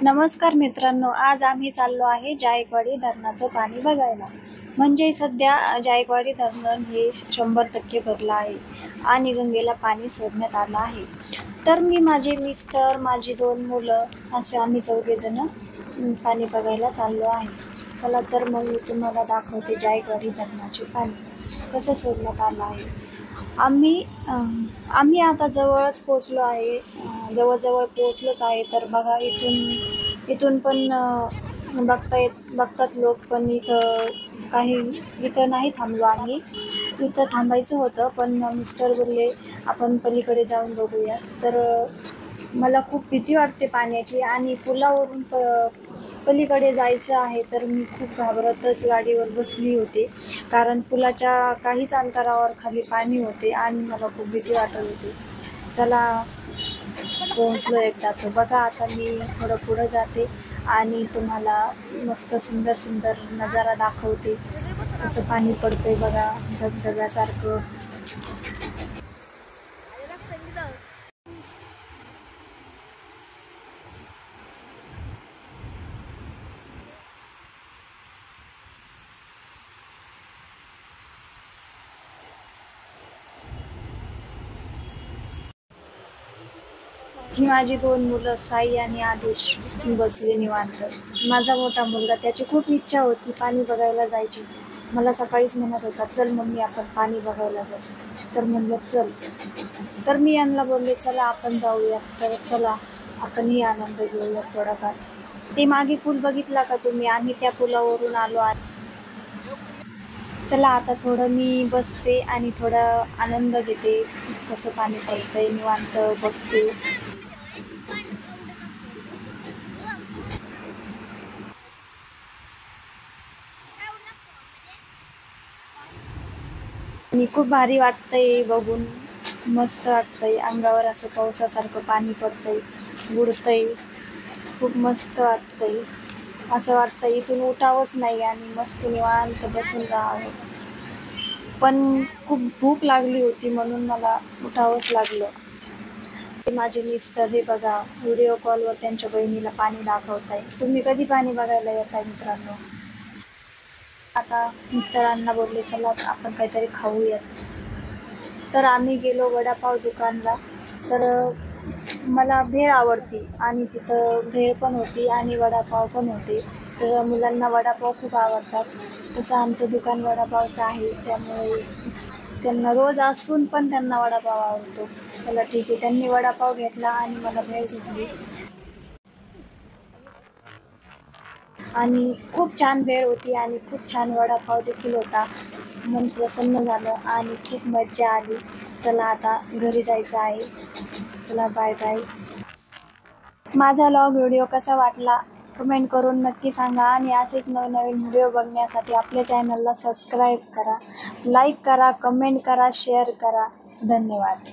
नमस्कार मित्रांनो, आज आम्ही चाललो आहे जायकवाडी धरणाचं पाणी बघायला. म्हणजे सध्या जायकवाडी धरण हे 100% भरलं आहे आणि गंगेला पाणी सोडण्यात आलं आहे. तर मी, माझे मिस्टर, माझी 2 मुलं असे आम्ही 4 जण पाणी बघायला चाललो आहे. चला तर मग मी तुम्हाला दाखवते जायकवाडी धरणाचे पाणी कसं सोडण्यात आलं आहे. आम्ही आता जवळच पोचलो आहे, जवळजवळ पोचलोच आहे. तर बघा, इथून पण बघतात लोक, पण इथं नाही थांबलो आम्ही. इथं थांबायचं होतं, पण मिस्टर बोलले आपण पलीकडे जाऊन बघूया. तर मला खूप भीती वाटते पाण्याची आणि पुलावरून पलीकडे जायचं आहे. तर मी खूप घाबरतच गाडीवर बसली होती, कारण पुलाच्या काहीच अंतरावर खाली पाणी होते आणि मला खूप भीती वाटत होती. चला, पोहोचलो एकदाच. बघा, आता मी थोडं पुढं जाते आणि तुम्हाला मस्त सुंदर नजारा दाखवते. कसं पाणी पडतंय बघा, धबधब्यासारखं. ही माझी 2 मुलं साई आणि आदेश बसले निवांत. माझा मोठा मुलगा, त्याची खूप इच्छा होती पाणी बघायला जायची. मला सकाळीच म्हणत होता, चल मम्मी आपण पाणी बघायला जाऊ. तर म्हणलं चल. तर मी यांना बोलले, चला आपण जाऊयात. तर चला, आपणही आनंद घेऊयात थोडाफार. ते मागे पूल बघितला का तुम्ही? आम्ही त्या पुलावरून आलो आहे. चला, आता थोडं मी बसते आणि थोडा आनंद घेते. कसं पाणी पडतंय, निवांत बघते. आणि खूप भारी वाटतंय बघून, मस्त वाटतंय. अंगावर असं पावसासारखं पाणी पडतंय, बुडतंय. खूप मस्त वाटतंय. असं वाटतं इथून उठावंच नाही आणि मस्त निवांत बसून राहावं. पण खूप भूक लागली होती म्हणून मला उठावंच लागलं. माझे मिस्टर हे बघा, व्हिडिओ कॉलवर त्यांच्या बहिणीला पाणी दाखवताय. तुम्ही कधी पाणी बघायला येताय मित्रांनो? आता मिस्टरांना बोलले, चला आपण काहीतरी खाऊयात. तर आम्ही गेलो वडापाव दुकानला. तर मला भेळ आवडती आणि तिथं भेळ पण होती आणि वडापाव पण होते. तर मुलांना वडापाव खूप आवडतात. तसं आमचं दुकान वडापावचं आहे, त्यामुळे त्यांना रोज असून पण त्यांना वडापाव आवडतो. चला ठीक आहे, त्यांनी वडापाव घेतला आणि मला भेळ घेतली. आणि खूप छान भेळ होती आणि खूप छान वडापाव देखील होता. मन प्रसन्न झालं आणि खूप मजा आली. चला, आता घरी जायचं आहे. चला, बाय बाय. माझा व्हिडिओ कसा वाटला कमेंट करून नक्की सांगा आणि असेच नवनवीन व्हिडिओ बघण्यासाठी आपल्या चॅनलला सबस्क्राईब करा, लाईक करा, कमेंट करा, शेअर करा. धन्यवाद.